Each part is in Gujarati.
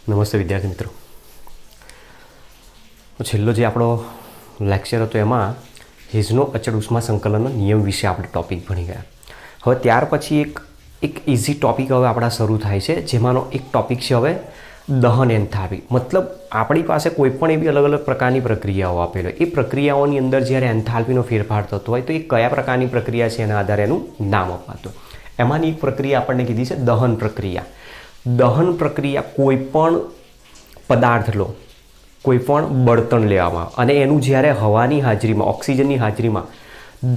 નમસ્તે વિદ્યાર્થી મિત્રો. છેલ્લો જે આપણો લેક્ચર હતો એમાં હિઝનો અચળ ઉષ્મા સંકલનનો નિયમ વિશે આપણે ટૉપિક ભણી ગયા. હવે ત્યાર પછી એક ઇઝી ટૉપિક હવે આપણા શરૂ થાય છે, જેમાંનો એક ટૉપિક છે હવે દહન એન્થાલ્પી. મતલબ આપણી પાસે કોઈ પણ એવી અલગ અલગ પ્રકારની પ્રક્રિયાઓ આપેલી હોય, એ પ્રક્રિયાઓની અંદર જ્યારે એન્થાલ્પીનો ફેરફાર થતો હોય તો એ કયા પ્રકારની પ્રક્રિયા છે એના આધારે એનું નામ અપાતું. એમાંની એક પ્રક્રિયા આપણને કીધી છે દહન પ્રક્રિયા. દહન પ્રક્રિયા કોઈ પણ પદાર્થ લો, કોઈ પણ બળતણ લેવામાં અને એનું જ્યારે હવાની હાજરીમાં, ઓક્સિજનની હાજરીમાં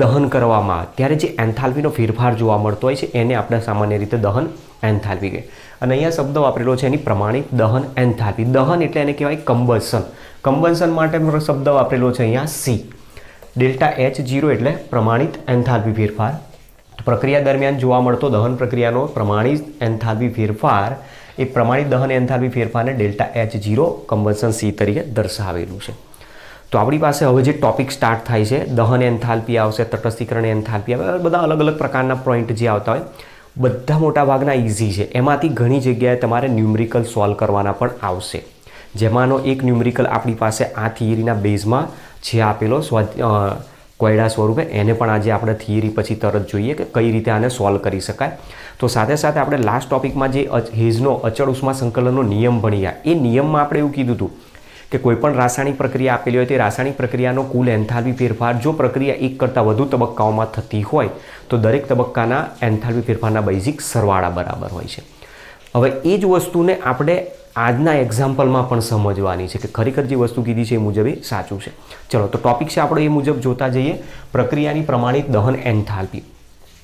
દહન કરવામાં આવે ત્યારે જે એન્થાલ્પીનો ફેરફાર જોવા મળતો હોય છે એને આપણે સામાન્ય રીતે દહન એન્થાલ્પી કહે. અને અહીંયા શબ્દ વાપરેલો છે એની પ્રમાણિત દહન એન્થાલ્પી. દહન એટલે એને કહેવાય કમ્બશન. કમ્બશન માટે શબ્દ વાપરેલો છે અહીંયા સી. ΔH0 એટલે પ્રમાણિત એન્થાલ્પી ફેરફાર. પ્રક્રિયા દરમિયાન જોવા મળતો દહન પ્રક્રિયાનો પ્રમાણિત એન્થાલ્પી ફેરફાર એ પ્રમાણિત દહન એન્થાલ્પી ફેરફારને ΔH0 કમ્બશન સી તરીકે દર્શાવેલું છે. તો આપણી પાસે હવે જે ટોપિક સ્ટાર્ટ થાય છે, દહન એન્થાલ્પી આવશે, તટસ્થીકરણ એન્થાલ્પી આવે, બધા અલગ અલગ પ્રકારના પોઈન્ટ જે આવતા હોય બધા મોટાભાગના ઇઝી છે. એમાંથી ઘણી જગ્યાએ તમારે ન્યુમેરિકલ સોલ્વ કરવાના પણ આવશે, જેમાંનો એક ન્યુમેરિકલ આપણી પાસે આ થિયરીના બેઝમાં છે આપેલો કોયડા સ્વરૂપે. એને પણ આજે આપણે થિયરી પછી તરત જોઈએ કે કઈ રીતે આને સોલ્વ કરી શકાય. તો સાથે સાથે આપણે લાસ્ટ ટોપિકમાં જે હિઝનો અચળ ઉષ્મા સંકલનનો નિયમ ભણ્યા, એ નિયમમાં આપણે એવું કીધું હતું કે કોઈપણ રાસાયણિક પ્રક્રિયા આપેલી હોય તે રાસાયણિક પ્રક્રિયાનો કુલ એન્થાલ્પી ફેરફાર જો પ્રક્રિયા એક કરતાં વધુ તબક્કાઓમાં થતી હોય તો દરેક તબક્કાના એન્થાલ્પી ફેરફારના બેઝિક સરવાળા બરાબર હોય છે. હવે એ જ વસ્તુને આપણે આજના એક્ઝામ્પલમાં પણ સમજવાની છે કે ખરેખર જે વસ્તુ કીધી છે એ મુજબ એ સાચું છે. ચલો, તો ટોપિક છે આપણો એ મુજબ જોતા જઈએ. પ્રક્રિયાની પ્રમાણિત દહન એન્થાલ્પી.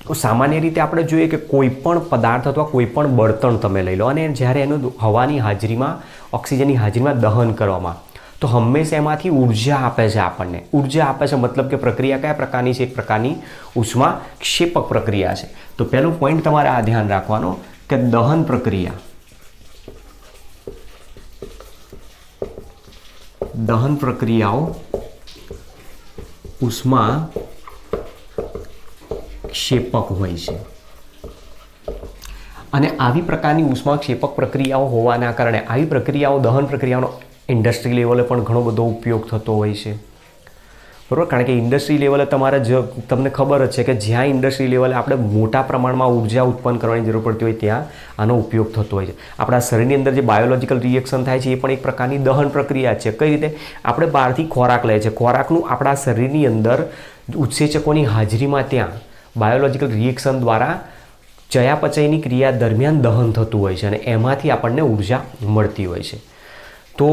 તો સામાન્ય રીતે આપણે જોઈએ કે કોઈ પણ પદાર્થ અથવા કોઈ પણ બળતણ તમે લઈ લો અને જ્યારે એનું હવાની હાજરીમાં, ઓક્સિજનની હાજરીમાં દહન કરવામાં તો હંમેશા એમાંથી ઉર્જા આપે છે આપણને. ઉર્જા આપે છે મતલબ કે પ્રક્રિયા કયા પ્રકારની છે? એક પ્રકારની ઉષ્મા ક્ષેપક પ્રક્રિયા છે. તો પહેલું પોઈન્ટ તમારે આ ધ્યાન રાખવાનો કે દહન પ્રક્રિયા, દહન પ્રક્રિયાઓ ઉષ્મા ક્ષેપક હોય છે. અને આવી પ્રકારની ઉષ્મા ક્ષેપક પ્રક્રિયાઓ હોવાના કારણે આવી પ્રક્રિયાઓ, દહન પ્રક્રિયાઓનો ઇન્ડસ્ટ્રી લેવલે પણ ઘણો બધો ઉપયોગ થતો હોય છે, બરાબર? કારણ કે ઇન્ડસ્ટ્રી લેવલે તમને ખબર જ છે કે જ્યાં ઇન્ડસ્ટ્રી લેવલે આપણે મોટા પ્રમાણમાં ઉર્જા ઉત્પન્ન કરવાની જરૂર પડતી હોય ત્યાં આનો ઉપયોગ થતો હોય છે. આપણા શરીરની અંદર જે બાયોલોજિકલ રિએક્શન થાય છે એ પણ એક પ્રકારની દહન પ્રક્રિયા છે. કઈ રીતે? આપણે બહારથી ખોરાક લઈએ છીએ, ખોરાકનું આપણા શરીરની અંદર ઉત્સેચકોની હાજરીમાં ત્યાં બાયોલોજિકલ રિએક્શન દ્વારા ચયાપચયની ક્રિયા દરમિયાન દહન થતું હોય છે અને એમાંથી આપણને ઉર્જા મળતી હોય છે. તો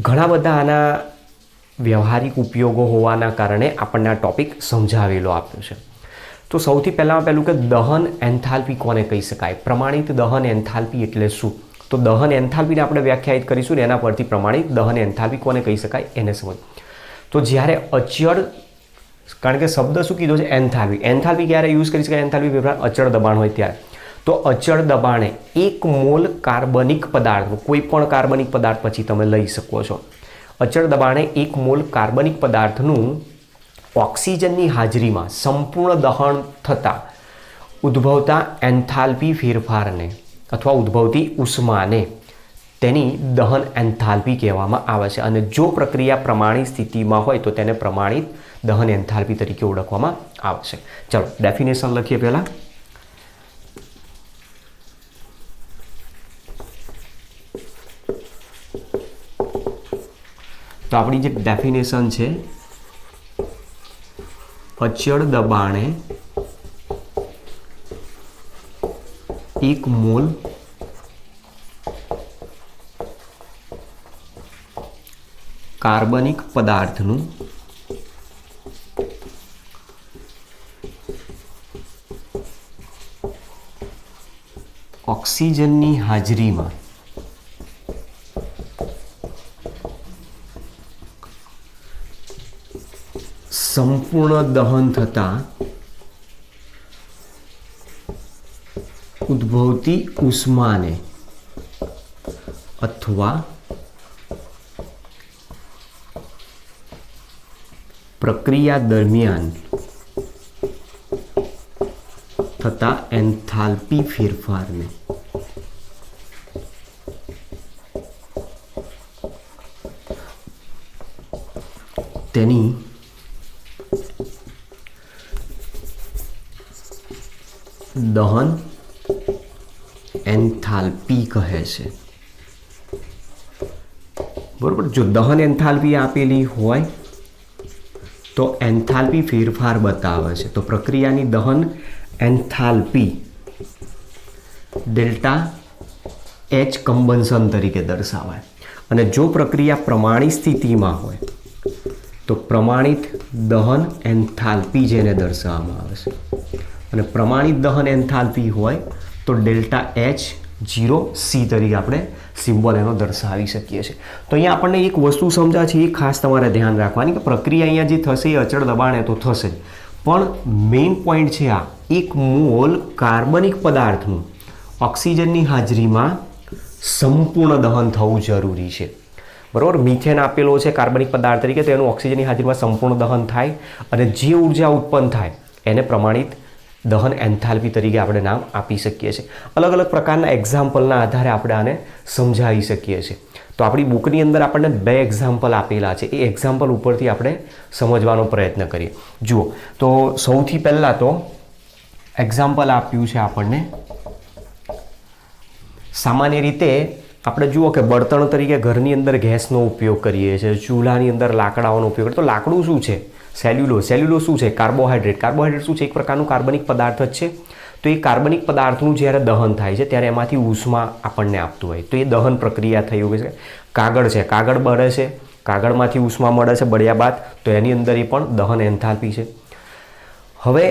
ઘણા બધા આના વ્યવહારિક ઉપયોગો હોવાના કારણે આપણને આ ટોપિક સમજાવેલો આપ્યો છે. તો સૌથી પહેલું કે દહન એન્થાલ્પી કોને કહી શકાય? પ્રમાણિત દહન એન્થાલ્પી એટલે શું? તો દહન એન્થાલ્પીને આપણે વ્યાખ્યાયિત કરીશું ને એના પરથી પ્રમાણિત દહન એન્થાલ્પી કોને કહી શકાય એને સમજ. તો જ્યારે અચળ, કારણ કે શબ્દ શું કીધો છે? એન્થાલ્પી. એન્થાલ્પી ક્યારે યુઝ કરી શકાય? એન્થાલ્પી ફેરફાર અચળ દબાણ હોય ત્યારે. તો અચળ દબાણે 1 મોલ કાર્બનિક પદાર્થ, કોઈ પણ કાર્બનિક પદાર્થ પછી તમે લઈ શકો છો. અચળ દબાણે 1 મોલ કાર્બનિક પદાર્થનું ઓક્સિજનની હાજરીમાં સંપૂર્ણ દહન થતાં ઉદ્ભવતા એન્થાલ્પી ફેરફારને અથવા ઉદ્ભવતી ઉષ્માને તેની દહન એન્થાલ્પી કહેવામાં આવે છે. અને જો પ્રક્રિયા પ્રમાણિત સ્થિતિમાં હોય તો તેને પ્રમાણિત દહન એન્થાલ્પી તરીકે ઓળખવામાં આવશે. ચલો, ડેફિનેશન લખીએ પહેલાં. તો આપણી જે ડેફિનેશન છે, અચળ દબાણે 1 મોલ કાર્બનિક પદાર્થનું ઓક્સિજનની હાજરીમાં સંપૂર્ણ દહન થતાં ઉદ્ભવતી ઉષ્માને અથવા પ્રક્રિયા દરમિયાન થતા એન્થાલ્પી ફેરફારને તેની દહન એન્થાલ્પી કહે છે. બરોબર. જો દહન એન્થાલ્પી આપેલી હોય તો એન્થાલ્પી ફેરફાર બતાવે છે. તો પ્રક્રિયાની દહન એન્થાલ્પી ડેલ્ટા એચ કમ્બન્શન તરીકે દર્શાવાય. અને જો પ્રક્રિયા પ્રમાણિત સ્થિતિમાં હોય તો પ્રમાણિત દહન એન્થાલ્પી જેને દર્શાવવામાં આવે છે. અને પ્રમાણિત દહન એન્થાલ્પી હોય તો ડેલ્ટા એચ 0 સી તરીકે આપણે સિમ્બોલ એનો દર્શાવી શકીએ છીએ. તો અહીંયા આપણને એક વસ્તુ સમજાય છે, એ ખાસ તમારે ધ્યાન રાખવાની કે પ્રક્રિયા અહીંયા જે થશે એ અચળ દબાણે તો થશે જ, પણ મેઇન પોઈન્ટ છે આ, એક મોલ કાર્બનિક પદાર્થનું ઓક્સિજનની હાજરીમાં સંપૂર્ણ દહન થવું જરૂરી છે. બરાબર. મિથેન આપેલો છે કાર્બનિક પદાર્થ તરીકે, તો એનું ઓક્સિજનની હાજરીમાં સંપૂર્ણ દહન થાય અને જે ઉર્જા ઉત્પન્ન થાય એને પ્રમાણિત દહન એન્થાલ્પી તરીકે આપણે નામ આપી શકીએ છીએ. અલગ અલગ પ્રકારના એક્ઝામ્પલના આધારે આપણે આને સમજાવી શકીએ છીએ. તો આપણી બુકની અંદર આપણને 2 એક્ઝામ્પલ આપેલા છે, એ એક્ઝામ્પલ ઉપરથી આપણે સમજવાનો પ્રયત્ન કરીએ. જુઓ, તો સૌથી પહેલાં તો એક્ઝામ્પલ આપ્યું છે આપણને. સામાન્ય રીતે આપણે જુઓ કે બળતણ તરીકે ઘરની અંદર ગેસનો ઉપયોગ કરીએ છીએ, ચૂલાની અંદર લાકડાઓનો ઉપયોગ કરીએ. તો લાકડું શું છે? સેલ્યુલોઝ. સેલ્યુલોઝ શું છે? કાર્બોહાઈડ્રેટ. કાર્બોહાઈડ્રેટ શું છે? એક પ્રકારનું કાર્બનિક પદાર્થ જ છે. તો એ કાર્બનિક પદાર્થનું જ્યારે દહન થાય છે ત્યારે એમાંથી ઉષ્મા આપણને આપતું હોય, તો એ દહન પ્રક્રિયા થઈ હોય છે. કાગળ છે, કાગળ બળે છે, કાગળમાંથી ઉષ્મા મળે છે બળ્યા બાદ, તો એની અંદર એ પણ દહન એન્થાલ્પી છે. હવે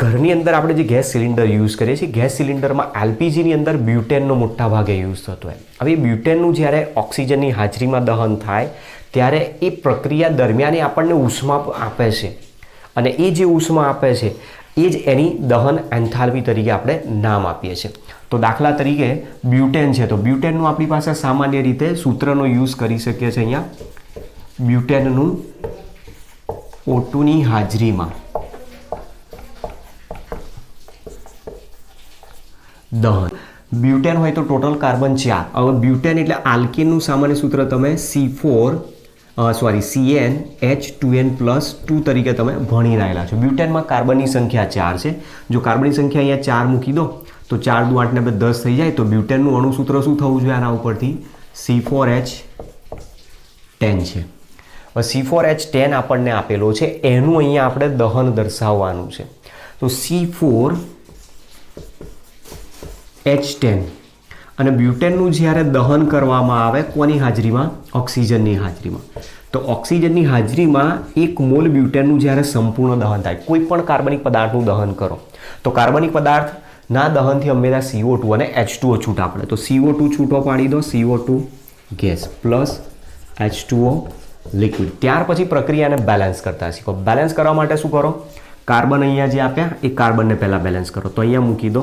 ઘરની અંદર આપણે જે ગેસ સિલિન્ડર યુઝ કરીએ છીએ, ગેસ સિલિન્ડરમાં એલપીજીની અંદર બ્યુટેનનો મોટા ભાગે યુઝ થતો હોય. હવે બ્યુટેનનું જ્યારે ઓક્સિજનની હાજરીમાં દહન થાય ત્યારે એ પ્રક્રિયા દરમિયાન એ આપણને ઉષ્મા આપે છે, અને એ જે ઉષ્મા આપે છે એ જ એની દહન એન્થાલ્પી તરીકે આપણે નામ આપીએ છીએ. તો દાખલા તરીકે બ્યુટેન છે, તો બ્યુટેનનું આપણી પાસે સામાન્ય રીતે સૂત્રનો યુઝ કરી શકીએ છીએ. અહીંયા બ્યુટેનનું O2ની હાજરીમાં દહન. બ્યુટેન હોય તો ટોટલ કાર્બન 4. હવે બ્યુટેન એટલે આલ્કેનનું સામાન્ય સૂત્ર તમે CnH2n+2 તરીકે તમે ભણી રહેલા છો. બ્યુટેનમાં કાર્બનની સંખ્યા 4 છે. જો કાર્બનની સંખ્યા અહીંયા 4 મૂકી દો તો 4 દુ 8 ને 10 થઈ જાય. તો બ્યુટેનનું અણુ સૂત્ર શું થવું જોઈએ આના ઉપરથી? C4H10 છે. હવે C4H10 આપણને આપેલો છે, એનું અહીંયા આપણે દહન દર્શાવવાનું છે. તો C4H10 અને બ્યુટેનનું જ્યારે દહન કરવામાં આવે કોની હાજરીમાં? ઓક્સિજનની હાજરીમાં. તો ઓક્સિજનની હાજરીમાં 1 મોલ બ્યુટેનનું જ્યારે સંપૂર્ણ દહન થાય, કોઈ પણ કાર્બનિક પદાર્થનું દહન કરો તો કાર્બનિક પદાર્થના દહનથી હંમેશા CO2 અને H2O છૂટા પડે. તો CO2 છૂટો પાડી દો, CO2 gas plus H2O liquid. ત્યાર પછી પ્રક્રિયાને બેલેન્સ કરતા શીખો. બેલેન્સ કરવા માટે શું કરો? કાર્બન અહીંયા જે આપ્યા એ કાર્બનને પહેલાં બેલેન્સ કરો. તો અહીંયા મૂકી દો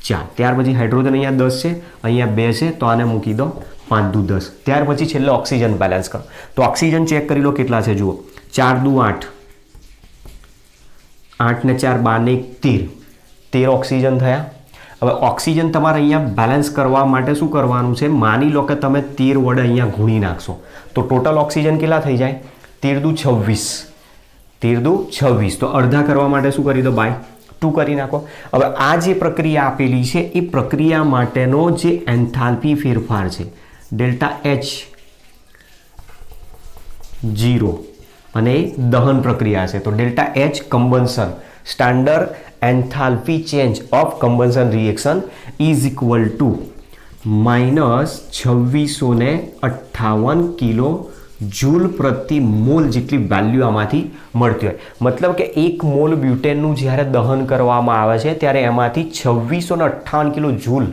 4. ત્યાર પછી હાઇડ્રોજન અહીંયા 10 છે, અહીંયા 2 છે, તો આને મૂકી દો 5 દુ 10. ત્યાર પછી છેલ્લે ઓક્સિજન બેલેન્સ કરો. તો ઓક્સિજન ચેક કરી લો કેટલા છે. જુઓ, 4 દુ 8, 8 ને 4 12 ને 1 13 ઓક્સિજન થયા. હવે ઓક્સિજન તમારે અહીંયા બેલેન્સ કરવા માટે શું કરવાનું છે? માની લો કે તમે 13 વડે અહીંયા ગુણી નાખશો તો ટોટલ ઓક્સિજન કેટલા થઈ જાય? 13 દુ 26, 13 દુ 26. તો અડધા કરવા માટે શું કરી દો? બાય 2 કરી નાખો. હવે આ જે પ્રક્રિયા આપેલી છે એ પ્રક્રિયા માટેનો જે એન્થાલ્પી ફેરફાર છે ડેલ્ટા H 0 અને દહન પ્રક્રિયા છે. તો delta H combustion, standard enthalpy change of combustion reaction is equal two -2658 kilo joule પ્રતિ મોલ જેટલી વેલ્યુ આમાંથી મળતી હોય. મતલબ કે 1 મોલ બ્યુટેનનું જ્યારે દહન કરવામાં આવે છે ત્યારે એમાંથી 2658 કિલો જૂલ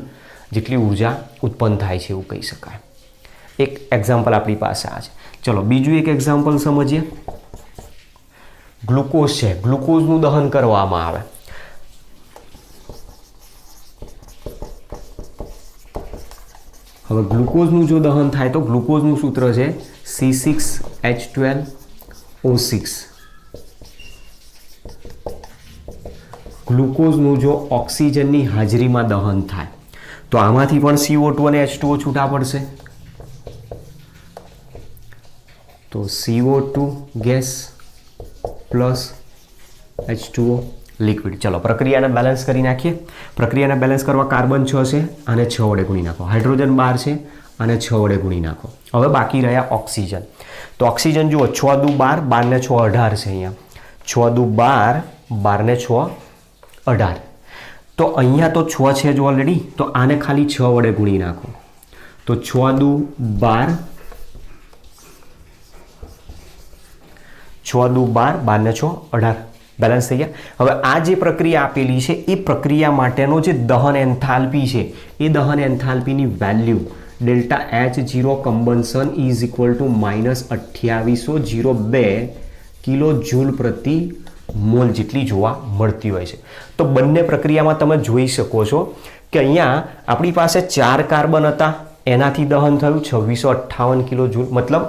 જેટલી ઉર્જા ઉત્પન્ન થાય છે એવું કહી શકાય. એક એક્ઝામ્પલ આપણી પાસે આ છે. ચલો બીજું એક એક્ઝામ્પલ સમજીએ. ગ્લુકોઝ છે, ગ્લુકોઝનું દહન કરવામાં આવે. હવે ગ્લુકોઝનું જો દહન થાય તો ગ્લુકોઝનું સૂત્ર છે C6H12O6. ગ્લુકોઝનું જો ઓક્સિજનની હાજરીમાં દહન થાય તો આમાંથી પણ CO2 અને H2O છૂટા પડશે. તો CO2 gas plus H2O liquid. ચલો પ્રક્રિયાને બેલેન્સ કરી નાખીએ. પ્રક્રિયાને બેલેન્સ કરવા કાર્બન 6 છે, આને 6 વડે ગુણી નાખો. હાઇડ્રોજન 12 છે, આને 6 વડે ગુણી નાખો. હવે બાકી રહ્યા ઓક્સિજન. તો ઓક્સિજન જુઓ 6 દુ 12, 12 ને 6 18 છે. અહીંયા 6 દુ 12, 12 ને 6 18. તો અહીંયા તો 6 છે જ ઓલરેડી, તો આને ખાલી 6 વડે ગુણી નાખો. તો 6 દુ 12, 6 દુ 12, 12 ને 6 18. બેલેન્સ થઈ ગયા. હવે આ જે પ્રક્રિયા આપેલી છે એ પ્રક્રિયા માટેનો જે દહન એન્થાલ્પી છે એ દહન એન્થાલ્પીની value delta H0 combustion is equal to -2802 kilo joule પ્રતિ મોલ જેટલી જોવા મળતી હોય છે. તો બંને પ્રક્રિયામાં તમે જોઈ શકો છો કે અહીંયા આપણી પાસે 4 કાર્બન હતા, એનાથી દહન થયું 2658 કિલો જૂલ. મતલબ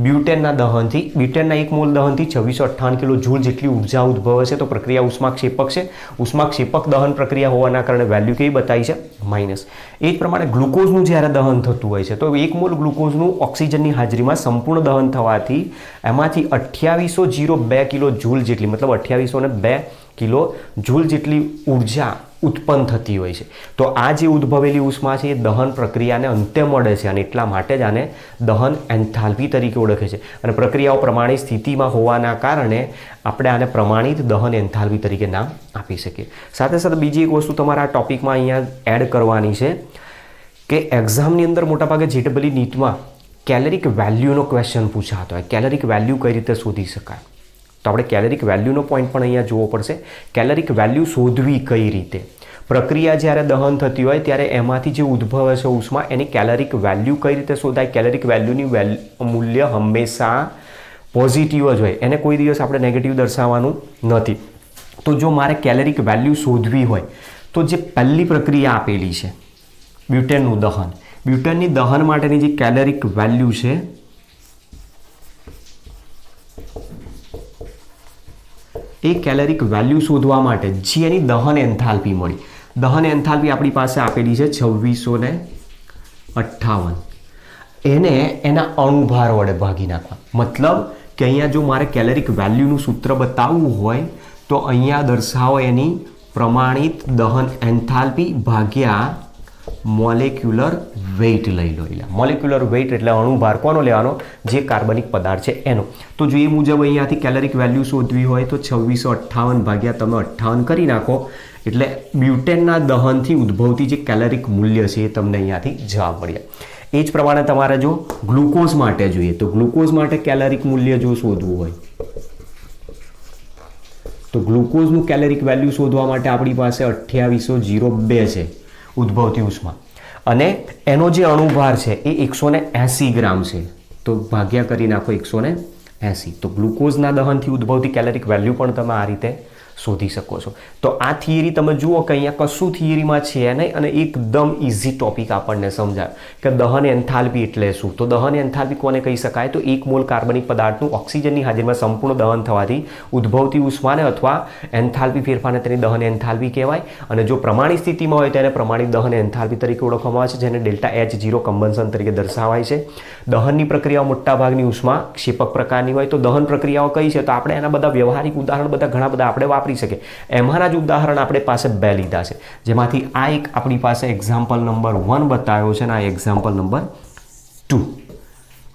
બ્યુટેનના દહનથી, બ્યુટેનના 1 મોલ દહનથી 2658 કિલો જૂલ જેટલી ઉર્જા ઉદ્ભવે છે. તો પ્રક્રિયા ઉષ્માક્ષેપક છે. ઉષ્માક્ષેપક દહન પ્રક્રિયા હોવાના કારણે વેલ્યુ કેવી બતાવી છે? માઇનસ. એ જ પ્રમાણે ગ્લુકોઝનું જ્યારે દહન થતું હોય છે તો 1 મોલ ગ્લુકોઝનું ઓક્સિજનની હાજરીમાં સંપૂર્ણ દહન થવાથી એમાંથી 2802 કિલો જૂલ જેટલી, મતલબ 2802 કિલો જૂલ જેટલી ઉર્જા ઉત્પન્ન થતી હોય છે. તો આ જે ઉદ્ભવેલી ઉષ્મા છે એ દહન પ્રક્રિયાને અંતે મળે છે અને એટલા માટે જ આને દહન એન્થાલ્પી તરીકે ઓળખે છે. અને પ્રક્રિયાઓ પ્રમાણિત સ્થિતિમાં હોવાના કારણે આપણે આને પ્રમાણિત દહન એન્થાલ્પી તરીકે નામ આપી શકીએ. સાથે સાથે બીજી એક વસ્તુ તમારા આ ટોપિકમાં અહીંયા એડ કરવાની છે કે એક્ઝામની અંદર મોટાભાગે JEE નીટમાં કેલરીક વેલ્યુનો ક્વેશ્ચન પૂછાતો હોય. કેલરીક વેલ્યુ કઈ રીતે શોધી શકાય? તો આપણે કેલરીક વેલ્યુનો પોઈન્ટ પણ અહીંયા જોવો પડશે. કેલરીક વેલ્યુ શોધવી કઈ રીતે? પ્રક્રિયા જ્યારે દહન થતી હોય ત્યારે એમાંથી જે ઉદ્ભવે છે ઉષ્મા એની કેલરીક વેલ્યુ કઈ રીતે શોધાય? કેલરીક વેલ્યુની મૂલ્ય હંમેશા પોઝિટિવ જ હોય, એને કોઈ દિવસ આપણે નેગેટિવ દર્શાવવાનું નથી. તો જો મારે કેલરીક વેલ્યુ શોધવી હોય તો જે પહેલી પ્રક્રિયા આપેલી છે બ્યુટેનનું દહન, બ્યુટેનની દહન માટેની જે કેલરીક વેલ્યુ છે એ કેલરીક વેલ્યુ શોધવા માટે જે એની દહન એન્થાલ્પી મળી, દહન એન્થાલ્પી આપણી પાસે આપેલી છે 2658, એને એના અણુભાર વડે ભાગી નાખવા. મતલબ કે અહીંયા જો મારે કેલરીક વેલ્યુનું સૂત્ર બતાવવું હોય તો અહીંયા દર્શાવો એની પ્રમાણિત દહન એન્થાલ્પી ભાગ્યા મોલેક્યુલર વેઇટ લઈ લો. મોલેક્યુલર વેઇટ એટલે અણુભાર કોનો લેવાનો? જે કાર્બનિક પદાર્થ છે એનો. તો જો એ મુજબ અહીંયાથી કેલરીક વેલ્યુ શોધવી હોય તો 2658 ભાગ્યા તમે 58 કરી નાખો એટલે બ્યુટેનના દહનથી ઉદ્ભવતી જે કેલરીક મૂલ્ય છે એ તમને અહીંયાથી જવાબ મળ્યા. એ જ પ્રમાણે તમારે જો ગ્લુકોઝ માટે જોઈએ તો ગ્લુકોઝ માટે કેલરીક મૂલ્ય જો શોધવું હોય તો ગ્લુકોઝનું કેલરીક વેલ્યુ શોધવા માટે આપણી પાસે 2802 છે ઉદ્ભવતી ઉષ્મા, અને એનો જે અણુભાર છે એ 180 ગ્રામ છે. તો ભાગ્યા કરી નાખો 180. તો ગ્લુકોઝના દહનથી ઉદ્ભવતી કેલરીક વેલ્યુ પણ તમે આ રીતે શોધી શકો છો. તો આ થિયરી તમે જુઓ કે અહીંયા કશું થિયરીમાં છે નહીં અને એકદમ ઇઝી ટોપિક આપણને સમજાય કે દહન એન્થાલ્પી એટલે શું. તો દહન એન્થાલ્પી કોને કહી શકાય? તો 1 મોલ કાર્બનિક પદાર્થનું ઓક્સિજનની હાજરીમાં સંપૂર્ણ દહન થવાથી ઉદ્ભવતી ઉષ્માને અથવા એન્થાલ્પી ફેરફારને તેની દહન એન્થાલ્પી કહેવાય. અને જો પ્રમાણિત સ્થિતિમાં હોય તેને પ્રમાણિત દહન એન્થાલ્પી તરીકે ઓળખવામાં આવે છે, જેને ડેલ્ટા H0 કમ્બન્શન તરીકે દર્શાવાય છે. દહનની પ્રક્રિયાઓ મોટાભાગની ઉષ્મા ક્ષેપક પ્રકારની હોય. તો દહન પ્રક્રિયાઓ કઈ છે? તો આપણે એના બધા વ્યવહારિક ઉદાહરણ બધા ઘણા બધા આપણે વાપરી શકે. એમાંના જ ઉદાહરણ આપણે પાસે 2 લીધા છે, જેમાંથી આ એક આપણી પાસે એક્ઝામ્પલ નંબર 1 બતાવ્યો છે અને આ એક્ઝામ્પલ નંબર 2,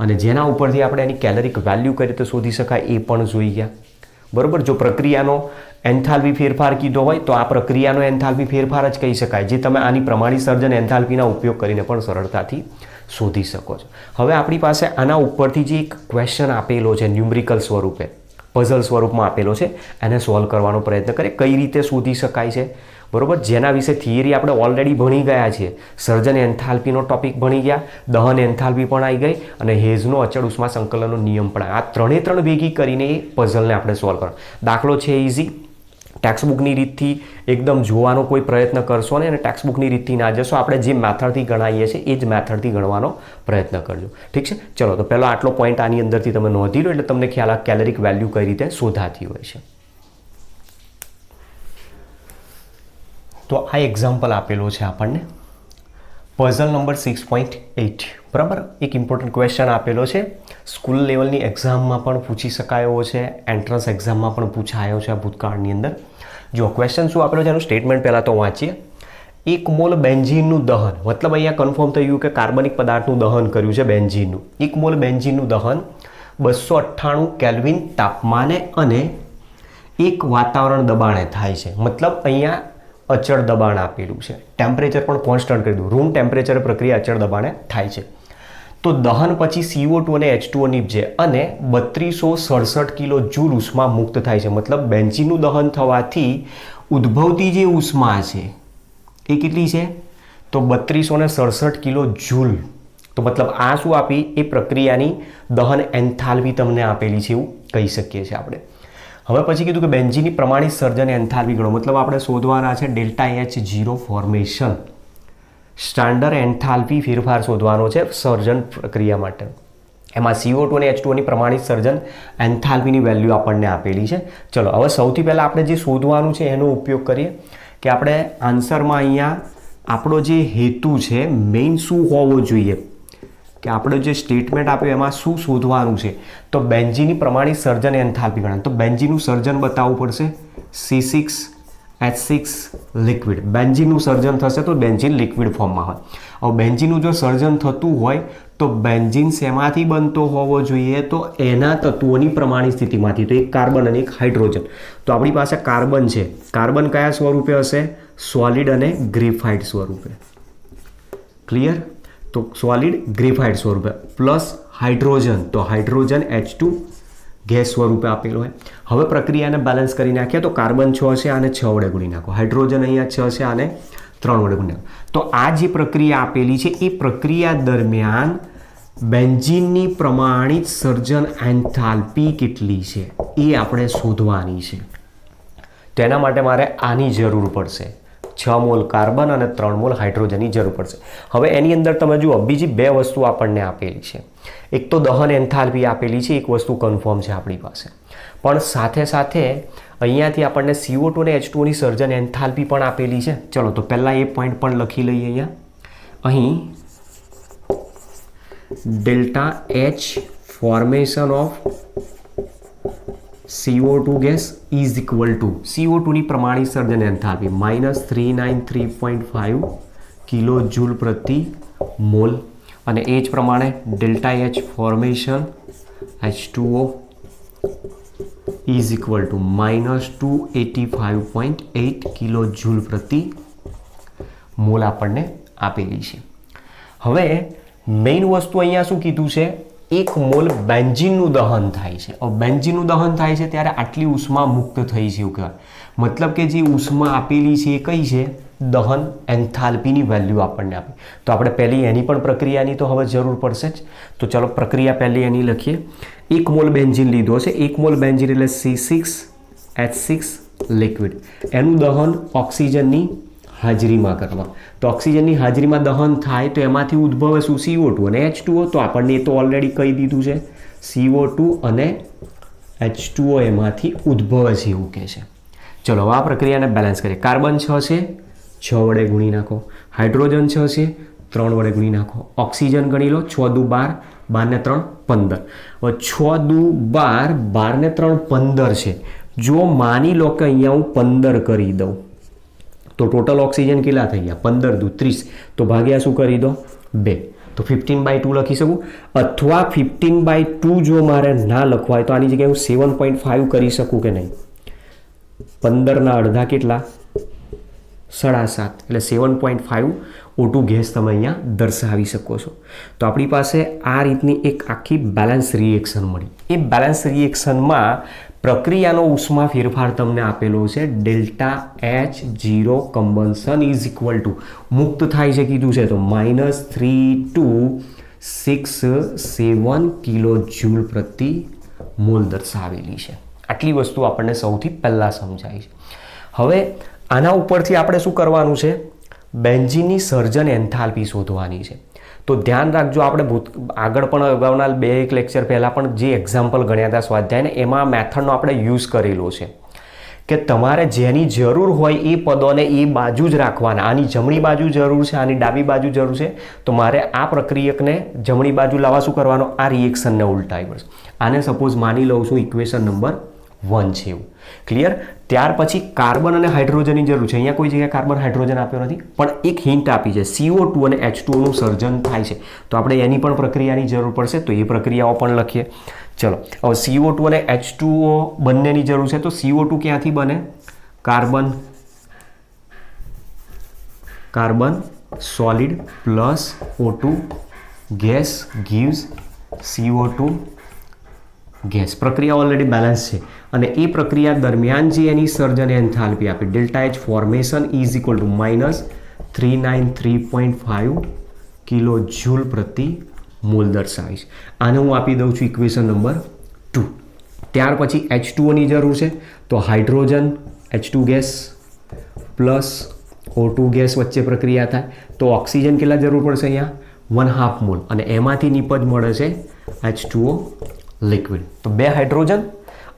અને જેના ઉપરથી આપણે એની કેલરીક વેલ્યુ કઈ રીતે શોધી શકાય એ પણ જોઈ ગયા. બરોબર. જો પ્રક્રિયાનો એન્થાલ્પી ફેરફાર કીધો હોય તો આ પ્રક્રિયાનો એન્થાલ્પી ફેરફાર જ કહી શકાય, જે તમે આની પ્રમાણિત સર્જન એન્થાલ્પીના ઉપયોગ કરીને પણ સરળતાથી શોધી શકો છો. હવે આપણી પાસે આના ઉપરથી જે એક ક્વેશ્ચન આપેલો છે ન્યુમેરિકલ સ્વરૂપે, પઝલ સ્વરૂપમાં આપેલો છે, એને સોલ્વ કરવાનો પ્રયત્ન કરીએ કઈ રીતે શોધી શકાય છે. બરોબર. જેના વિશે થિયરી આપણે ઓલરેડી ભણી ગયા છીએ. સર્જન એન્થાલ્પીનો ટોપિક ભણી ગયા, દહન એન્થાલ્પી પણ આવી ગઈ અને હેઝનો અચળ ઉષ્મા સંકલનનો નિયમ પણ. આ ત્રણે ભેગી કરીને એ પઝલને આપણે સોલ્વ કરવાનો. દાખલો છે ઇઝી, ટેક્સ્ટબુકની રીતથી એકદમ જોવાનો કોઈ પ્રયત્ન કરશો ને અને ટેક્સ્ટબુકની રીતથી ના જશો. આપણે જે મેથડથી ગણાવીએ છીએ એ જ મેથડથી ગણવાનો પ્રયત્ન કરજો. ઠીક છે. ચલો તો પહેલો આટલો પોઈન્ટ આની અંદરથી તમે નોંધી લો એટલે તમને ખ્યાલ આવે કેલરીક વેલ્યુ કઈ રીતે શોધાતી હોય છે. તો આ એક્ઝામ્પલ આપેલો છે આપણને. પઝલ નંબર 6.8 બરાબર. એક ઇમ્પોર્ટન્ટ ક્વેશ્ચન આપેલો છે, સ્કૂલ લેવલની એક્ઝામમાં પણ પૂછી શકાયો છે, એન્ટ્રન્સ એક્ઝામમાં પણ પૂછાયો છે આ ભૂતકાળની અંદર. જો ક્વેશ્ચન શું આપેલો છે એનું સ્ટેટમેન્ટ પહેલાં તો વાંચીએ. 1 મોલ બેન્ઝીનનું દહન, મતલબ અહીંયા કન્ફર્મ થઈ ગયું કે કાર્બનિક પદાર્થનું દહન કર્યું છે બેન્ઝીનનું. 1 મોલ બેન્ઝીનનું દહન 298 કેલ્વિન તાપમાને અને 1 વાતાવરણ દબાણે થાય છે. મતલબ અહીંયા અચળ દબાણ આપેલું છે, ટેમ્પરેચર પણ કોન્સ્ટન્ટ કરી દઉં, રૂમ ટેમ્પરેચર પ્રક્રિયા અચળ દબાણે થાય છે. તો દહન પછી CO2 અને H2O નીપજે અને 3267 કિલો જૂલ ઉષ્મા મુક્ત થાય છે. મતલબ બેન્ઝીનનું દહન થવાથી ઉદ્ભવતી જે ઉષ્મા છે એ કેટલી છે? તો 3267 કિલો જૂલ. તો મતલબ આ શું આપી? એ પ્રક્રિયાની દહન એન્થાલ્પી તમને આપેલી છે એવું કહી શકીએ છીએ આપણે. હવે પછી કીધું કે બેન્ઝીનની પ્રમાણિત સર્જન એન્થાલ્પી ગણો. મતલબ આપણે શોધવાના છે delta H0 formation, standard enthalpy ફેરફાર શોધવાનો છે સર્જન પ્રક્રિયા માટે. એમાં CO2 અને H2O ની પ્રમાણિત સર્જન એન્થાલ્પીની વેલ્યુ આપણને આપેલી છે. ચલો હવે સૌથી પહેલાં આપણે જે શોધવાનું છે એનો ઉપયોગ કરીએ કે આપણે આન્સરમાં અહીંયા આપણો જે હેતુ છે મેઇન શું હોવો જોઈએ, કે આપણે જે સ્ટેટમેન્ટ આપ્યું એમાં શું શોધવાનું છે. તો બેન્ઝીનની પ્રમાણિત સર્જન એન્થાલ્પી ગણો. તો બેન્ઝીનનું સર્જન બતાવવું પડશે. C6H6 લિક્વિડ, બેન્ઝીનનું સર્જન થશે તો બેન્ઝીન લિક્વિડ ફોર્મમાં હોય. હવે બેન્ઝીનનું જો સર્જન થતું હોય તો બેન્ઝીન શેમાંથી બનતો હોવો જોઈએ? તો એના તત્વોની પ્રમાણિત સ્થિતિમાંથી. તો એક કાર્બન અને એક હાઇડ્રોજન. તો આપણી પાસે કાર્બન છે, કાર્બન કયા સ્વરૂપે હશે? સોલિડ અને ગ્રેફાઇટ સ્વરૂપે. ક્લિયર? તો સોલિડ ગ્રેફાઇટ સ્વરૂપે પ્લસ હાઇડ્રોજન, તો હાઇડ્રોજન H2 ગેસ સ્વરૂપે આપેલો હોય. હવે પ્રક્રિયાને બેલેન્સ કરી નાખીએ તો કાર્બન 6 છે આને 6 વડે ગુણી નાખો, હાઇડ્રોજન અહીંયા 6 છે આને 3 વડે ગુણી નાખો. તો આ જે પ્રક્રિયા આપેલી છે એ પ્રક્રિયા દરમિયાન બેન્ઝીનની પ્રમાણિત સર્જન એન્થાલ્પી કેટલી છે એ આપણે શોધવાની છે. તેના માટે મારે આની જરૂર પડશે. 6 મોલ કાર્બન અને 3 મોલ હાઇડ્રોજનની જરૂર પડશે. હવે એની અંદર તમે જુઓ બીજી બે વસ્તુ આપણને આપેલી છે. એક તો દહન એન્થાલ્પી આપેલી છે, એક વસ્તુ કન્ફર્મ છે આપણી પાસે, પણ સાથે સાથે અહીંયાથી આપણને CO2 અને H2O ની સર્જન એન્થાલ્પી પણ આપેલી છે. ચલો તો પહેલાં એ પોઈન્ટ પણ લખી લઈએ અહીંયા. અહીં delta H formation of CO2 gas is equal two CO2 ની પ્રમાણિત સર્જન એન્થાલ્પી -393.5 કિલો જૂલ પ્રતિ મોલ અને એ જ પ્રમાણે delta H formation H2O is equal two -285.8 kilo joule પ્રતિ મોલ આપણને આપેલી છે. હવે મેઇન વસ્તુ અહીંયા શું કીધું છે? 1 મોલ બેન્ઝીનનું દહન થાય છે. હવે બેન્ઝીનનું દહન થાય છે ત્યારે આટલી ઉષ્મા મુક્ત થઈ છે એવું કહેવાય. મતલબ કે જે ઉષ્મા આપેલી છે એ કઈ છે? દહન એન્થાલ્પીની વેલ્યુ આપણને આપી. તો આપણે પહેલી એની પણ પ્રક્રિયાની તો હવે જરૂર પડશે જ. તો ચલો પ્રક્રિયા પહેલી એની લખીએ. 1 મોલ બેન્ઝીન લીધો છે. 1 મોલ બેન્ઝીન એટલે C6H6 લિક્વિડ. એનું દહન ઓક્સિજનની હાજરીમાં કરવા. તો ઓક્સિજનની હાજરીમાં દહન થાય તો એમાંથી ઉદ્ભવે શું? CO2 અને H2O. તો આપણને એ તો ઓલરેડી કહી દીધું છે, CO2 અને H2O એમાંથી ઉદ્ભવે છે એવું કહે છે. ચલો હવે આ પ્રક્રિયાને બેલેન્સ કરીએ. કાર્બન 6 છે, 6 વડે ગુણી નાખો. હાઇડ્રોજન 6 છે, 3 વડે ગુણી નાખો. ઓક્સિજન ગણી લો. 6 દુ 12, 12 ને 3 15. હવે 6 દુ 12, 12 ને 3 15 છે. જો માની લો કે અહીંયા હું 15 કરી દઉં તો ટોટલ ઓક્સિજન કેટલા થઈ ગયા? 15 દુ 30. તો ભાગ્યા શું કરી દો? 2. તો 15/2 લખી શકું. અથવા 15/2 જો મારે ના લખવા હોય તો આની જગ્યાએ હું 7.5 કરી શકું કે નહીં? 15ના અડધા કેટલા? 7.5. એટલે 7.5 O2 ગેસ તમે અહીંયા દર્શાવી શકો છો. તો આપણી પાસે આ રીતની એક આખી બેલેન્સ રિએક્શન મળી. એ બેલેન્સ રિએક્શનમાં પ્રક્રિયાનો ઉષ્મા ફેરફાર તમને આપેલો છે. Delta H0 combustion is equal two મુક્ત થાય છે કીધું છે તો -3267 કિલો જૂલ પ્રતિ મોલ દર્શાવેલી છે. આટલી વસ્તુ આપણને સૌથી પહેલાં સમજાય છે. હવે આના ઉપરથી આપણે શું કરવાનું છે? બેન્ઝીનની સર્જન એન્થાલ્પી શોધવાની છે. તો ધ્યાન રાખજો, આપણે આગળ પણ અગાઉના 2-1 લેક્ચર પહેલાં પણ જે એક્ઝામ્પલ ગણ્યા હતા સ્વાધ્યાયને એમાં મેથડનો આપણે યુઝ કરેલો છે કે તમારે જેની જરૂર હોય એ પદોને એ બાજુ જ રાખવાના. આની જમણી બાજુ જરૂર છે, આની ડાબી બાજુ જરૂર છે, તો મારે આ પ્રક્રિયકને જમણી બાજુ લાવવા શું કરવાનો? આ રિએક્શનને ઉલટાવી પડશે. આને સપોઝ માની લઉં છું ઇક્વેશન નંબર 1 છે એવું. ક્લિયર? ત્યાર પછી કાર્બન અને હાઇડ્રોજનની જરૂર છે. અહીંયા કોઈ જગ્યાએ કાર્બન હાઇડ્રોજન આપ્યો નથી, પણ એક હિન્ટ આપી છે, CO2 અને H2O નું સર્જન થાય છે, તો આપણે એની પણ પ્રક્રિયાની જરૂર પડશે, તો એ પ્રક્રિયાઓ પણ લખીએ. ચલો, હવે CO2 અને H2O બંનેની જરૂર છે, તો CO2 ક્યાંથી બને? Carbon solid plus O2 gas gives CO2 gas. પ્રક્રિયા ઓલરેડી બેલેન્સ છે અને એ પ્રક્રિયા દરમિયાન જે એની સર્જન એન્થાલ્પી આપી delta H formation is equal two -393.5 kilo joule પ્રતિ મોલ દર્શાવીશ. આને હું આપી દઉં છું ઇક્વેશન નંબર 2. ત્યાર પછી H2O ની જરૂર છે, તો hydrogen H2 gas plus O2 gas વચ્ચે પ્રક્રિયા થાય, તો ઓક્સિજન કેટલા જરૂર પડશે? અહીંયા 1/2 મોલ, અને એમાંથી નિપજ મળે છે H2O લિક્વિડ. તો 2 હાઇડ્રોજન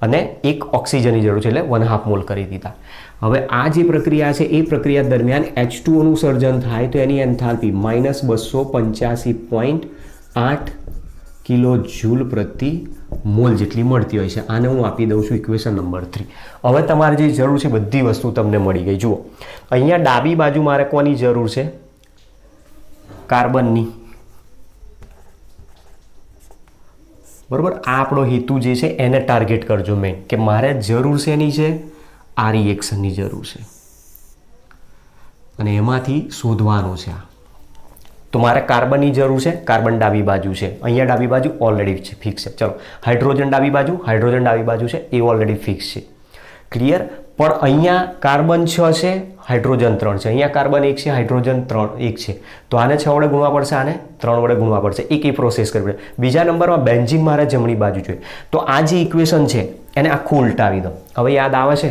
અને 1 ઓક્સિજનની જરૂર છે, એટલે 1/2 મોલ કરી દીધા. હવે આ જે પ્રક્રિયા છે એ પ્રક્રિયા દરમિયાન H2O નું સર્જન થાય તો એની એન્થાલ્પી -285.8 કિલો જૂલ પ્રતિ મોલ જેટલી મળતી હોય છે. આને હું આપી દઉં છું ઇક્વેશન નંબર 3. હવે તમારે જે જરૂર છે બધી વસ્તુ તમને મળી ગઈ. જુઓ, અહીંયા ડાબી બાજુ મારે કોની જરૂર છે? કાર્બનની. બરાબર? આ આપણો હેતુ જે છે એને ટાર્ગેટ કરજો મેન, કે મારે જરૂર છે એની છે આ રિએક્શનની જરૂર છે અને એમાંથી શોધવાનું છે. તો મારે કાર્બનની જરૂર છે, કાર્બન ડાબી બાજુ છે, અહીંયા ડાબી બાજુ ઓલરેડી ફિક્સ છે. ચલો, હાઇડ્રોજન ડાબી બાજુ છે એ ઓલરેડી ફિક્સ છે. ક્લિયર? પણ અહીંયા કાર્બન 6 છે, હાઇડ્રોજન 3 છે, અહીંયા કાર્બન 1 છે, હાઇડ્રોજન 1 છે, તો આને 6 વડે ગુણવા પડશે, આને 3 વડે ગુણવા પડશે. એક એ પ્રોસેસ કરવી પડે. બીજા નંબરમાં બેન્ઝીન મારે જમણી બાજુ જોઈએ, તો આ જે ઇક્વેશન છે એને આખું ઉલટાવી દો. હવે યાદ આવે છે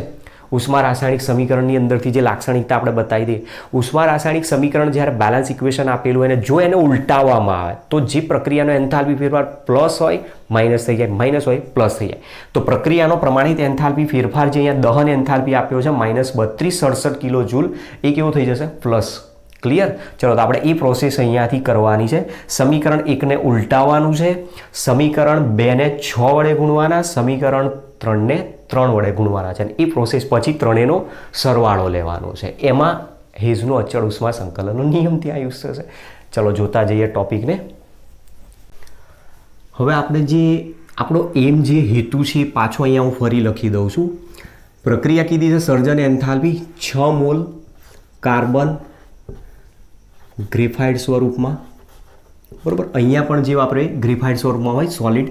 ઉષ્મા રાસાયણિક સમીકરણની અંદરથી જે લાક્ષણિકતા આપણે બતાવી દઈએ, ઉષ્મા રાસાયણિક સમીકરણ જ્યારે બેલેન્સ ઇક્વેશન આપેલું હોય અને જો એને ઉલટાવવામાં આવે તો જે પ્રક્રિયાનો એન્થાલ્પી ફેરફાર પ્લસ હોય માઇનસ થઈ જાય, માઇનસ હોય પ્લસ થઈ જાય. તો પ્રક્રિયાનો પ્રમાણિત એન્થાલ્પી ફેરફાર જે અહીંયા દહન એન્થાલ્પી આપ્યો છે -3267 કિલો જૂલ, એ કેવો થઈ જશે? પ્લસ. ક્લિયર? ચલો, તો આપણે એ પ્રોસેસ અહીંયાથી કરવાની છે. સમીકરણ 1 ને ઉલટાવવાનું છે, સમીકરણ 2 ને 6 વડે ગુણવાના, સમીકરણ 3 ને 3 વડે ગુણવાના છે, અને એ પ્રોસેસ પછી ત્રણેયનો સરવાળો લેવાનો છે. એમાં હેઝનો અચળ ઉષ્મા સંકલનનો નિયમ ત્યાં યુઝ થશે. ચલો, જોતા જઈએ ટોપિકને. હવે આપણે જે આપણો એમ જે હેતુ છે પાછો અહીંયા હું ફરી લખી દઉં છું. પ્રક્રિયા કીધી છે સર્જન એન્થાલ્પી 6 મોલ કાર્બન ગ્રેફાઇટ સ્વરૂપમાં. બરાબર? અહીંયા પણ જે વાપરે ગ્રેફાઇટ સ્વરૂપમાં હોય સોલિડ,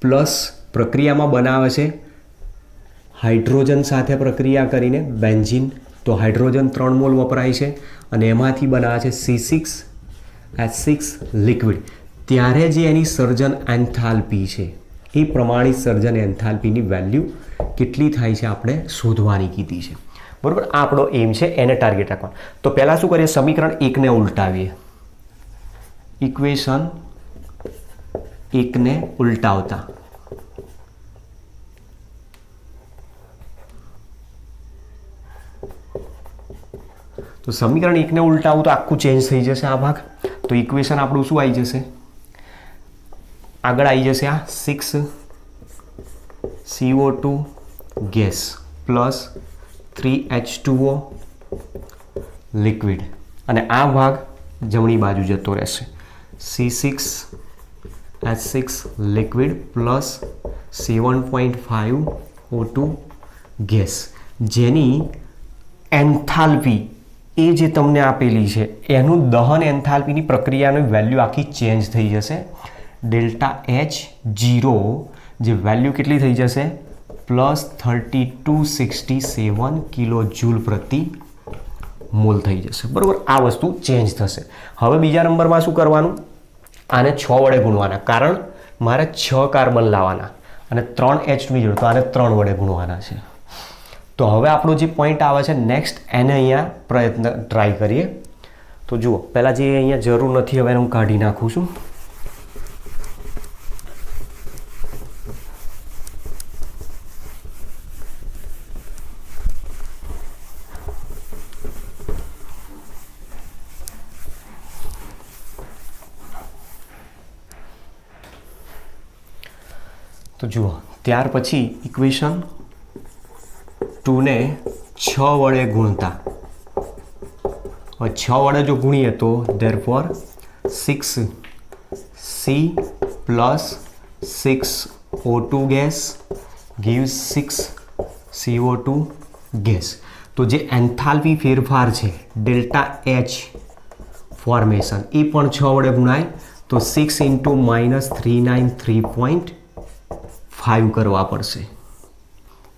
પ્લસ પ્રક્રિયામાં બનાવે છે હાઇડ્રોજન સાથે પ્રક્રિયા કરીને બેન્ઝીન, તો હાઇડ્રોજન 3 મોલ વપરાય છે અને એમાંથી બનાવે છે C6H6 લિક્વિડ. ત્યારે જે એની સર્જન એન્થાલ્પી છે એ પ્રમાણિત સર્જન એન્થાલ્પીની વેલ્યુ કેટલી થાય છે આપણે શોધવાની કીધી છે. બરાબર? આ આપણો એમ છે, એને ટાર્ગેટ રાખવાનો. તો પહેલાં શું કરીએ? સમીકરણ 1 ને ઉલટાવીએ. ઇક્વેશન 1 ને ઉલટાવતા તો સમીકરણ 1 ને ઉલટાવું તો આખું ચેન્જ થઈ જશે આ ભાગ. તો ઇક્વેશન આપણું શું આવી જશે? આગળ આવી જશે આ 6 CO2 gas plus 3 H2O liquid, અને આ ભાગ જમણી બાજુ જતો રહેશે. C6H6 liquid plus 7.5 O2 gas, જેની એન્થાલ્પી એ જે તમને આપેલી છે એનું દહન એન્થાલ્પીની પ્રક્રિયાની વેલ્યુ આખી ચેન્જ થઈ જશે. ડેલ્ટા H0 જે વેલ્યુ કેટલી થઈ જશે? +3267 કિલો જૂલ પ્રતિ મોલ થઈ જશે. બરાબર? આ વસ્તુ ચેન્જ થશે. હવે બીજા નંબરમાં શું કરવાનું? આને 6 વડે ગુણવાના, કારણ મારે 6 કાર્બન લાવવાના અને 3 H2ની જરૂર, તો આને 3 વડે ગુણવાના છે. તો હવે આપણો જે પોઈન્ટ આવે છે નેક્સ્ટ, એને અહીંયા ટ્રાય કરીએ. તો જુઓ, પહેલાં જે અહીંયા જરૂર નથી હવે હું કાઢી નાખું છું. તો જુઓ ત્યાર પછી ઇક્વેશન 2 ને 6 વડે ગુણતા, હવે 6 વડે જો ગુણીએ તો therefore 6C plus 6O2 gas gives 6CO2 gas. તો જે એન્થાલ્પી ફેરફાર છે ડેલ્ટા એચ ફોર્મેશન એ પણ 6 વડે ગુણાય તો 6 × -393.5 કરવા પડશે.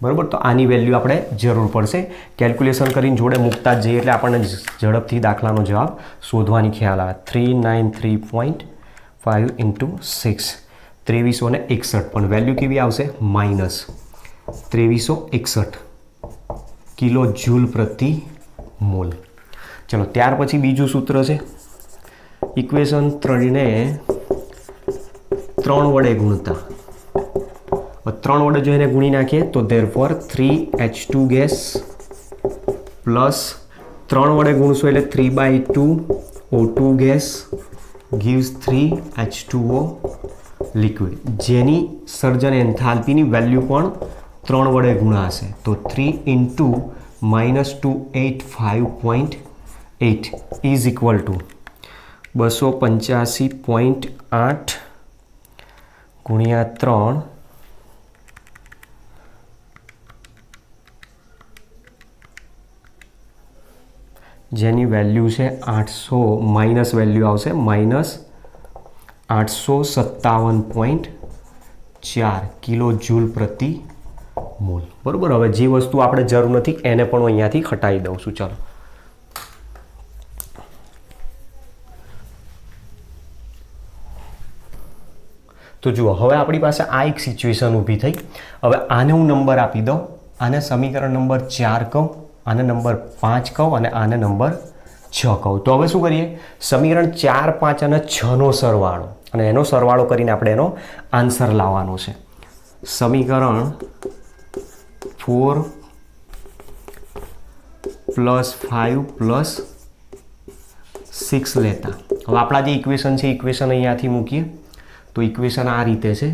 બરાબર, તો આની વેલ્યુ આપણે જરૂર પડશે. કેલ્ક્યુલેશન કરીને જોડે મૂકતા જ જઈએ એટલે આપણને ઝડપથી દાખલાનો જવાબ શોધવાની ખ્યાલ આવે. 393.5 × 6 2361, પણ વેલ્યુ કેવી આવશે? -2361 કિલો જૂલ પ્રતિ મોલ. ચલો ત્યાર પછી બીજું સૂત્ર છે ઇક્વેશન 3 ને 3 વડે ગુણતા. 3 વડે જો એને ગુણી નાખીએ તો ધેરફોર 3H2 ગેસ પ્લસ 3 વડે ગુણશો એટલે 3/2 O2 gas gives 3H2O liquid, જેની સર્જન એન્થાલ્પીની વેલ્યુ પણ 3 વડે ગુણાશે. તો 3 × -285.8 ઇઝ ઇક્વલ ટુ 285.8 ગુણ્યા 3 જેની વેલ્યુ છે 800, માઇનસ વેલ્યુ આવશે -857.4 કિલો જૂલ પ્રતિ મોલ. બરાબર, હવે જે વસ્તુ આપણે જરૂર નથી એને પણ અહીંયાથી હટાવી દઉં છું. ચાલો તો જુઓ હવે આપણી પાસે આ એક સિચ્યુએશન ઊભી થઈ. હવે આને હું નંબર આપી દઉં, આને સમીકરણ નંબર 4 કહું, આને નંબર 5 કહું અને આને નંબર 6 કહું. તો હવે શું કરીએ? સમીકરણ 4, 5 અને 6નો સરવાળો, અને એનો સરવાળો કરીને આપણે એનો આન્સર લાવવાનો છે. સમીકરણ 4 + 5 + 6 લેતા હવે આપણા જે ઇક્વેશન છે ઇક્વેશન અહીંયાથી મૂકીએ તો ઇક્વેશન આ રીતે છે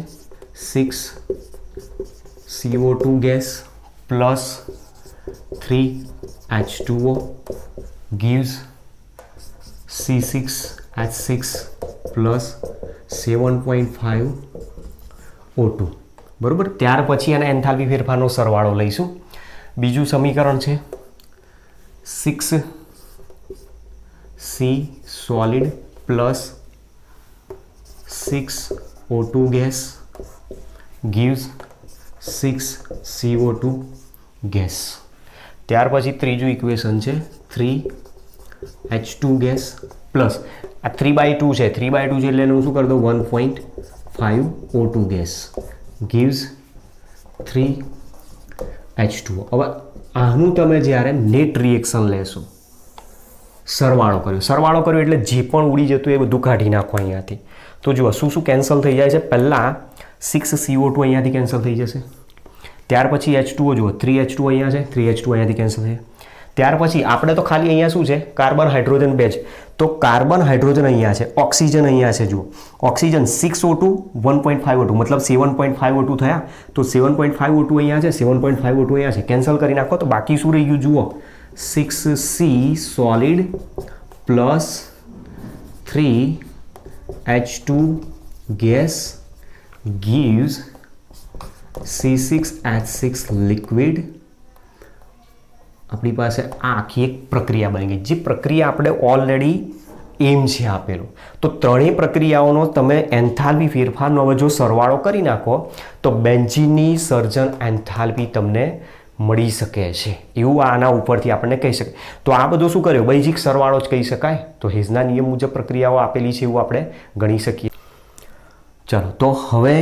6CO2 gas plus 3H2O gives C6H6 plus 7.5 O2. બરાબર, ત્યાર પછી એને એન્થાલ્પી ફેરફારનો સરવાળો લઈશું. બીજું સમીકરણ છે 6C solid plus 6O2 gas gives 6CO2 gas. ત્યાર પછી ત્રીજું ઇક્વેશન છે 3H2 ગેસ પ્લસ આ 3/2 છે, 3/2 છે એટલે હું શું કરી દઉં 1.5 O2 ગેસ gives 3H2O. હવે આનું તમે જ્યારે નેટ રિએક્શન લેશો, સરવાળો કર્યો એટલે જે પણ ઉડી જતું એ બધું કાઢી નાખો અહીંયાથી. તો જુઓ શું કેન્સલ થઈ જાય છે. પહેલાં 6CO2 અહીંયાથી કેન્સલ થઈ જશે. ત્યાર પછી H2O જુઓ 3H2 અહીંયા છે, 3H2 અહીંયાથી કેન્સલ થાય. ત્યાર પછી આપણે તો ખાલી અહીંયા શું છે કાર્બન હાઇડ્રોજન બેઝ, તો કાર્બન હાઇડ્રોજન અહીંયા છે, ઓક્સિજન અહીંયા છે. જુઓ ઓક્સિજન 6O2 1.5 O2 મતલબ 7.5 O2 થયા. તો 7.5 O2 અહીંયા છે, 7.5 O2 અહીંયા છે, કેન્સલ કરી નાખો તો બાકી શું રહી ગયું જુઓ 6C solid plus 3H2 gas gives C6H6 liquid. આપણી પાસે આ આખી એક પ્રક્રિયા બની ગઈ, જે પ્રક્રિયા આપણે ઓલરેડી એમ છે આપેલું. તો ત્રણેય પ્રક્રિયાઓનો તમે એન્થાલ્પી ફેરફારનો હવે જો સરવાળો કરી નાખો તો બેન્ઝીનની સર્જન એન્થાલ્પી તમને મળી શકે છે, એવું આના ઉપરથી આપણને કહી શકાય. તો આ બધું શું કર્યું બેઝિક સરવાળો જ કહી શકાય. તો હેઝના નિયમ મુજબ પ્રક્રિયાઓ આપેલી છે એવું આપણે ગણી શકીએ. ચાલો તો હવે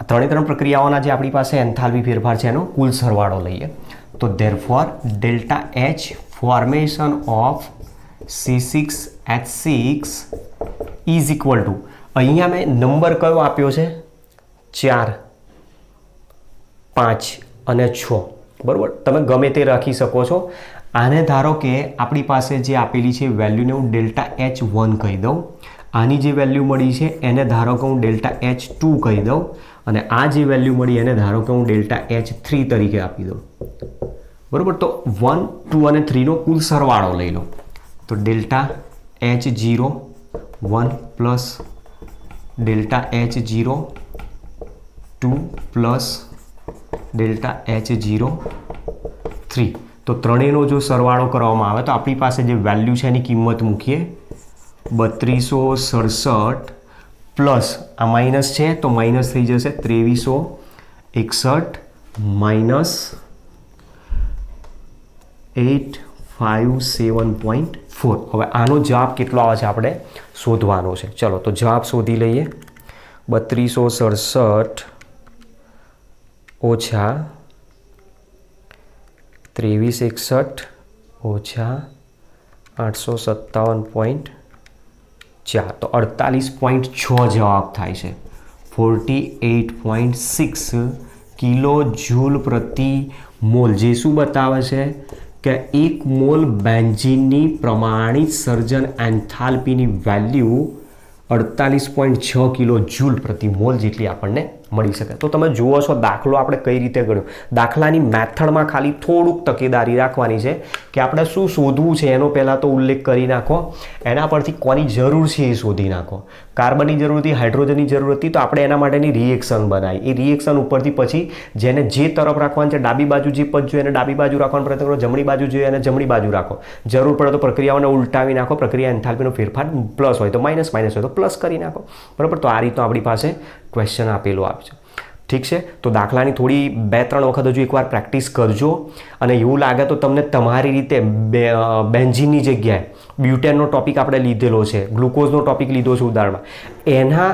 ત્રણ પ્રક્રિયાઓના જે આપણી પાસે એન્થાલ્પી ફેરફાર છે એનો કુલ સરવાળો લઈએ. તો therefore delta H formation of C6H6 is equal two, અહીંયા મેં નંબર કયો આપ્યો છે 4, 5 અને 6. બરાબર, તમે ગમે તે રાખી શકો છો. આને ધારો કે આપણી પાસે જે આપેલી છે વેલ્યુને હું ડેલ્ટા H1 કહી દઉં, આની જે વેલ્યુ મળી છે એને ધારો કે હું ડેલ્ટા H2 કહી દઉં અને આ જે વેલ્યુ મળી એને ધારો કે હું ડેલ્ટા H3 તરીકે આપી દઉં. બરાબર, તો 1, 2 અને 3નો કુલ સરવાળો લઈ લો. તો delta H0 1 plus delta H0 2 plus delta H0 3. તો ત્રણેયનો જો સરવાળો કરવામાં આવે તો આપણી પાસે જે વેલ્યુ છે એની કિંમત મૂકીએ 3267 પ્લસ આ માઇનસ છે તો માઇનસ થઈ જશે 2361 માઇનસ 857.4. હવે આનો જવાબ કેટલો આવે છે આપણે શોધવાનો છે. ચલો તો જવાબ શોધી લઈએ. 3267 ઓછા 2361 ઓછા 857.4 તો 48.6 જવાબ થાય છે. 48.6 કિલો જૂલ પ્રતિ મોલ, જે શું બતાવે છે કે 1 મોલ બેન્ઝીનની પ્રમાણિત સર્જન એન્થાલ્પીની વેલ્યુ 48.6 કિલો જૂલ પ્રતિ મોલ જેટલી આપણને મળી શકે. તો તમે જુઓ છો દાખલો આપણે કઈ રીતે ગણ્યો. દાખલાની મેથડમાં ખાલી થોડુંક તકેદારી રાખવાની છે કે આપણે શું શોધવું છે એનો પહેલાં તો ઉલ્લેખ કરી નાખો. એના પરથી કોની જરૂર છે એ શોધી નાખો. કાર્બનની જરૂર હતી, હાઇડ્રોજનની જરૂર હતી, તો આપણે એના માટેની રિએક્શન બનાવી. એ રિએક્શન ઉપરથી પછી જેને જે તરફ રાખવાનું છે, ડાબી બાજુ જે પદ જોઈએ એને ડાબી બાજુ રાખવાનો પ્રયત્ન કરો, જમણી બાજુ જોઈએ એને જમણી બાજુ રાખો. જરૂર પડે તો પ્રક્રિયાઓને ઉલટાવી નાખો. પ્રક્રિયા એન્થાલ્પીનો ફેરફાર પ્લસ હોય તો માઇનસ, માઇનસ હોય તો પ્લસ કરી નાખો. બરાબર, તો આ રીતનો આપણી પાસે ક્વેશ્ચન આપેલો આવે છે. ઠીક છે, તો દાખલાની થોડી 2-3 વખત હજુ એકવાર પ્રેક્ટિસ કરજો અને એવું લાગે તો તમને તમારી રીતે બેન્ઝીનની જગ્યાએ બ્યુટેનનો ટોપિક આપણે લીધેલો છે, ગ્લુકોઝનો ટોપિક લીધો છે ઉદાહરણમાં, એના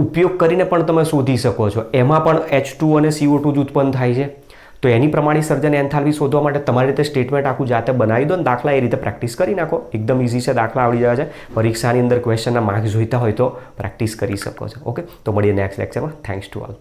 ઉપયોગ કરીને પણ તમે શોધી શકો છો. એમાં પણ H2 અને CO2 જ ઉત્પન્ન થાય છે. તો એની પ્રમાણિત સર્જન એન્થાલ્પી શોધવા માટે તમારી રીતે સ્ટેટમેન્ટ આખું જાતે બનાવી દો અને દાખલા એ રીતે પ્રેક્ટિસ કરી નાખો. એકદમ ઇઝી છે, દાખલા આવડી જાય છે. પરીક્ષાની અંદર ક્વેશ્ચનના માર્ક્સ જોઈતા હોય તો પ્રેક્ટિસ કરી શકો છો. ઓકે, તો મળીએ નેક્સ્ટ લેક્ચરમાં. Thanks to all.